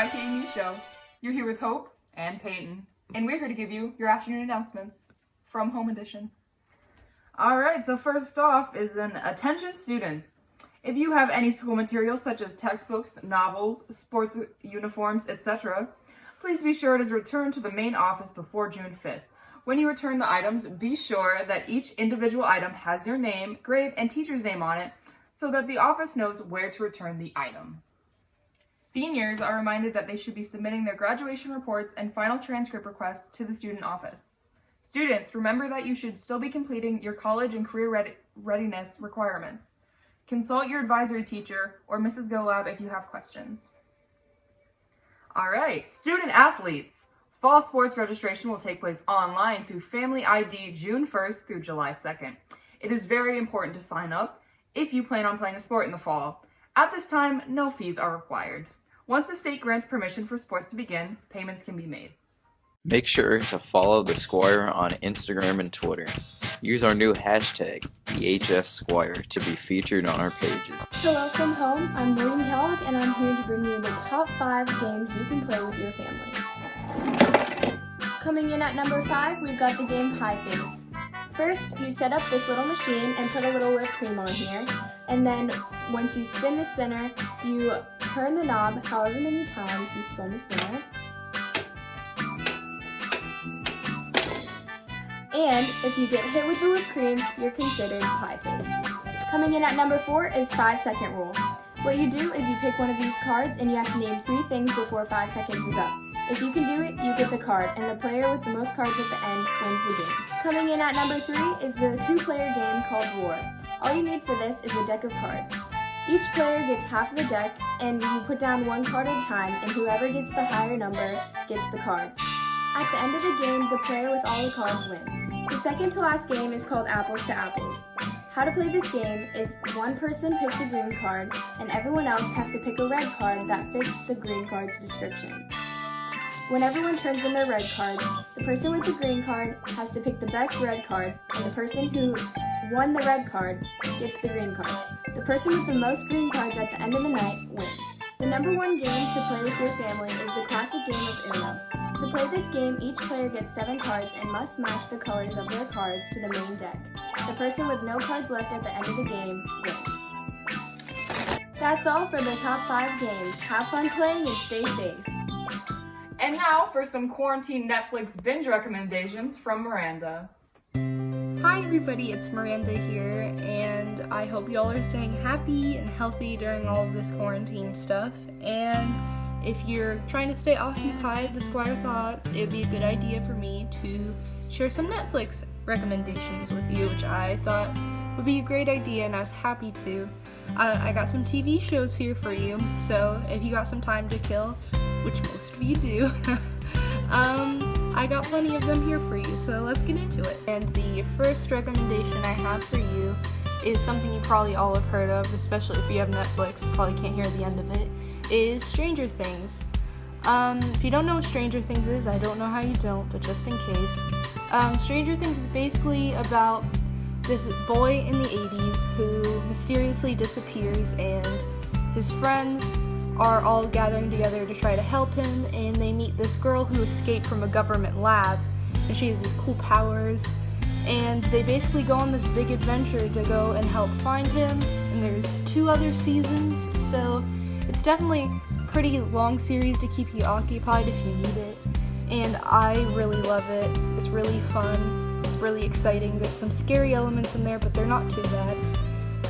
W-IKE News Show. You're here with Hope and Peyton, and we're here to give you your afternoon announcements from Home Edition. Alright, so first off is an attention students. If you have any school materials such as textbooks, novels, sports uniforms, etc., please be sure it is returned to the main office before June 5th. When you return the items, be sure that each individual item has your name, grade, and teacher's name on it so that the office knows where to return the item. Seniors are reminded that they should be submitting their graduation reports and final transcript requests to the student office. Students, remember that you should still be completing your college and career readiness requirements. Consult your advisory teacher or Mrs. Golab if you have questions. Alright, student athletes. Fall sports registration will take place online through Family ID June 1st through July 2nd. It is very important to sign up if you plan on playing a sport in the fall. At this time, no fees are required. Once the state grants permission for sports to begin, payments can be made. Make sure to follow the Squire on Instagram and Twitter. Use our new hashtag, #TheHSSquire, to be featured on our pages. Hello from home, I'm Maureen Kellogg, and I'm here to bring you the top 5 games you can play with your family. Coming in at number 5, we've got the game Pie Face. First, you set up this little machine and put a little whipped cream on here, and then once you spin the spinner, you turn the knob however many times you spin the spinner. And if you get hit with the whipped cream, you're considered pie face. Coming in at number 4 is 5-second rule. What you do is you pick one of these cards and you have to name 3 things before 5 seconds is up. If you can do it, you get the card, and the player with the most cards at the end wins the game. Coming in at number 3 is the 2-player game called War. All you need for this is a deck of cards. Each player gets half of the deck, and you put down 1 card at a time, and whoever gets the higher number gets the cards. At the end of the game, the player with all the cards wins. The second to last game is called Apples to Apples. How to play this game is one person picks a green card, and everyone else has to pick a red card that fits the green card's description. When everyone turns in their red cards, the person with the green card has to pick the best red card, and the person who won the red card gets the green card. The person with the most green cards at the end of the night wins. The number 1 game to play with your family is the classic game of Uno. To play this game, each player gets 7 cards and must match the colors of their cards to the main deck. The person with no cards left at the end of the game wins. That's all for the top 5 games. Have fun playing and stay safe. And now for some quarantine Netflix binge recommendations from Miranda. Hi everybody, it's Miranda here, and I hope y'all are staying happy and healthy during all of this quarantine stuff. And if you're trying to stay occupied, the Squire thought it would be a good idea for me to share some Netflix recommendations with you, which I thought would be a great idea, and I was happy to. I got some TV shows here for you, so if you got some time to kill, which most of you do, I got plenty of them here for you, so let's get into it. And the first recommendation I have for you is something you probably all have heard of, especially if you have Netflix, you probably can't hear the end of it, is Stranger Things. If you don't know what Stranger Things is, I don't know how you don't, but just in case. Stranger Things is basically about this boy in the 80s who mysteriously disappears, and his friends are all gathering together to try to help him, and they meet this girl who escaped from a government lab, and she has these cool powers, and they basically go on this big adventure to go and help find him, and there's 2 other seasons, so it's definitely a pretty long series to keep you occupied if you need it, and I really love it. It's really fun. It's really exciting. There's some scary elements in there, but they're not too bad.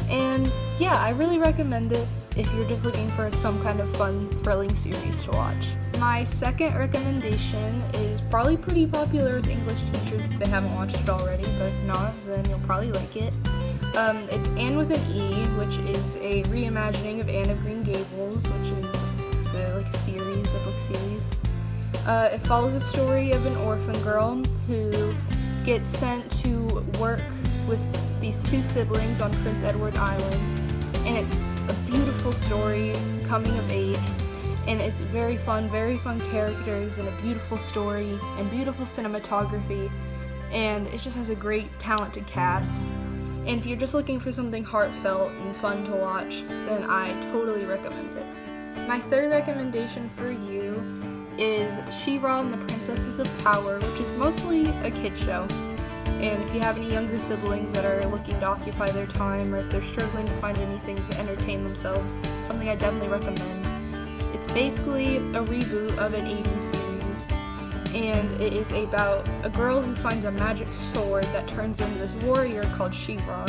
And yeah, I really recommend it if you're just looking for some kind of fun, thrilling series to watch. My second recommendation is probably pretty popular with English teachers if they haven't watched it already, but if not, then you'll probably like it. It's Anne with an E, which is a reimagining of Anne of Green Gables, which is a series, a book series. It follows a story of an orphan girl who gets sent to work with these 2 siblings on Prince Edward Island, and it's a beautiful story, coming of age, and it's very fun characters, and a beautiful story, and beautiful cinematography, and it just has a great talented cast. And if you're just looking for something heartfelt and fun to watch, then I totally recommend it. My third recommendation for you is She-Ra and the Princesses of Power, which is mostly a kid show. And if you have any younger siblings that are looking to occupy their time, or if they're struggling to find anything to entertain themselves, something I definitely recommend. It's basically a reboot of an 80s series, and it is about a girl who finds a magic sword that turns her into this warrior called She-Ra.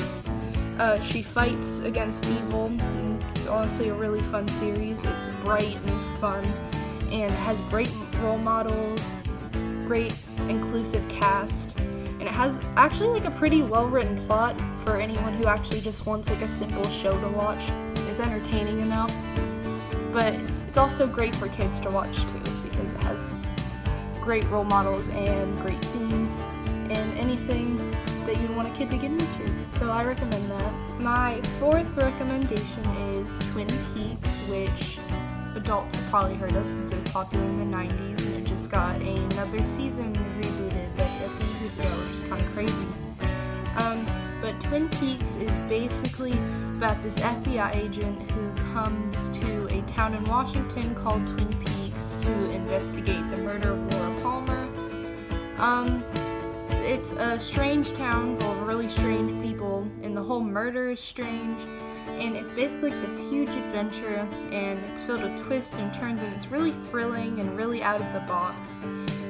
She fights against evil, and it's honestly a really fun series. It's bright and fun, and has great role models, great inclusive cast, and it has actually like a pretty well-written plot for anyone who actually just wants like a simple show to watch. It's entertaining enough, but it's also great for kids to watch too, because it has great role models and great themes and anything that you'd want a kid to get into. So I recommend that. My fourth recommendation is Twin Peaks, which adults have probably heard of since it was popular in the 90s, and it just got another season rebooted like a few years ago, which is kind of crazy. But Twin Peaks is basically about this FBI agent who comes to a town in Washington called Twin Peaks to investigate the murder of Laura Palmer. It's a strange town full of really strange people, and the whole murder is strange, and it's basically like this huge adventure, and it's filled with twists and turns, and it's really thrilling and really out of the box.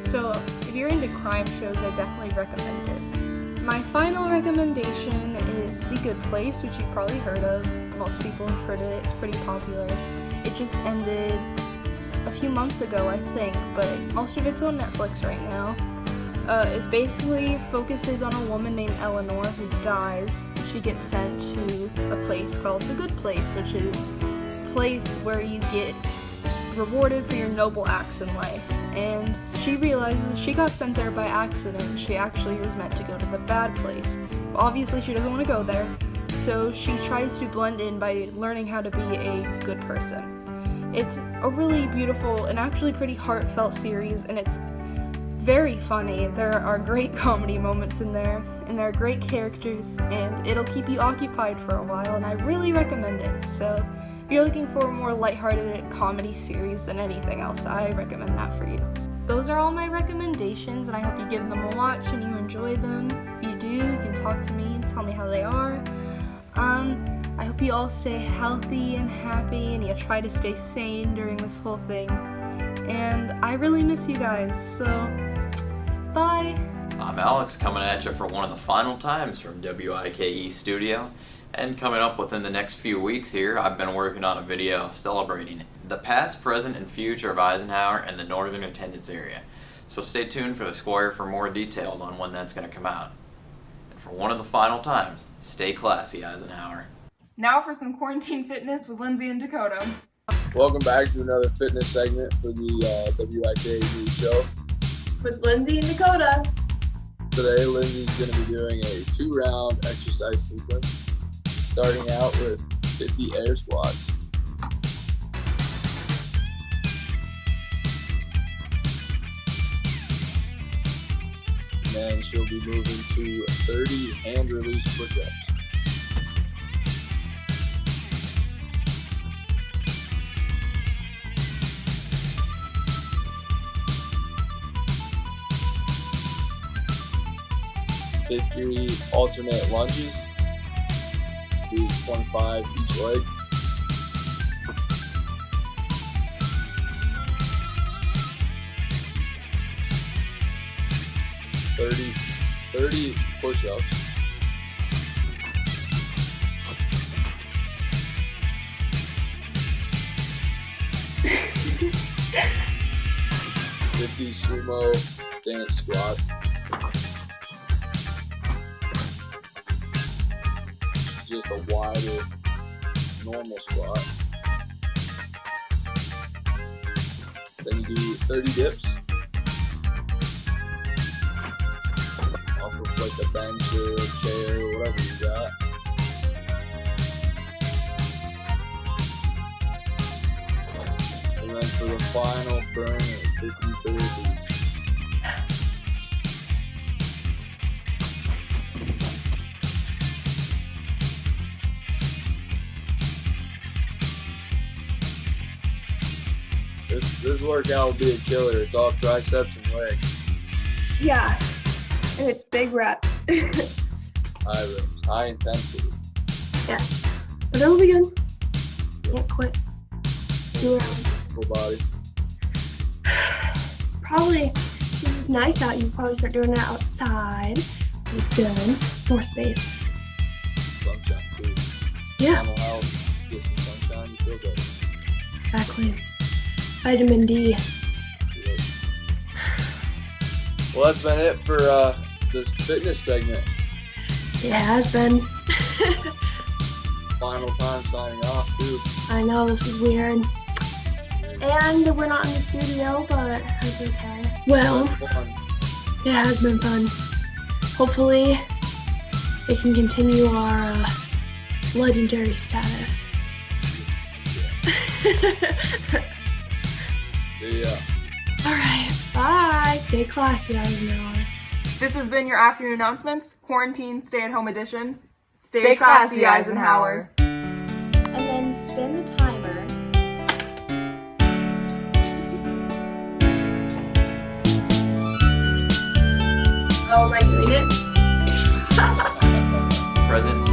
So if you're into crime shows, I definitely recommend it. My final recommendation is The Good Place, which you've probably heard of. Most people have heard of it. It's pretty popular. It just ended a few months ago, I think, but most of it's on Netflix right now. It basically focuses on a woman named Eleanor who dies. She gets sent to a place called The Good Place, which is a place where you get rewarded for your noble acts in life. And she realizes she got sent there by accident. She actually was meant to go to the bad place. But obviously she doesn't want to go there, so she tries to blend in by learning how to be a good person. It's a really beautiful and actually pretty heartfelt series, and it's very funny. There are great comedy moments in there, and there are great characters, and it'll keep you occupied for a while, and I really recommend it. So if you're looking for a more lighthearted comedy series than anything else, I recommend that for you. Those are all my recommendations, and I hope you give them a watch and you enjoy them. If you do, you can talk to me and tell me how they are. I hope you all stay healthy and happy, and you try to stay sane during this whole thing. And I really miss you guys, so bye! I'm Alex, coming at you for one of the final times from W-IKE Studio. And coming up within the next few weeks here, I've been working on a video celebrating the past, present, and future of Eisenhower and the northern attendance area. So stay tuned for the Squire for more details on when that's going to come out. And for one of the final times, stay classy, Eisenhower. Now for some quarantine fitness with Lindsay and Dakota. Welcome back to another fitness segment for the W-IKE News Show. With Lindsay and Dakota. Today, Lindsay's going to be doing a 2-round exercise sequence, starting out with 50 air squats. And then she'll be moving to 30 hand release push-ups. Three alternate lunges, do 25 each leg. Thirty push-ups. $50 sumo stance squats. Just a wider normal squat. Then you do 30 dips off of like a bench or a chair or whatever you got. And then for the final burn, 50 burpees. This workout will be a killer. It's all triceps and legs. Yeah. And it's big reps. High reps, high intensity. But it'll be good. Can't quit. 2 rounds. Full body. Probably, this is nice out. You probably start doing it outside. It's good. More space. Sunshine too. Yeah, Mental health. Get some sunshine, you feel better. exactly. Vitamin D. Yep. Well, that's been it for this fitness segment. It has been. Final time signing off too. I know, this is weird. And we're not in the studio, but that's okay. Well, Fun. it has been fun. Hopefully, we can continue our legendary status. See ya. Alright, bye. Stay classy out there. This has been your afternoon announcements, quarantine stay-at-home edition. Stay classy, Eisenhower. And then spin the timer. Oh, am I doing it? Present.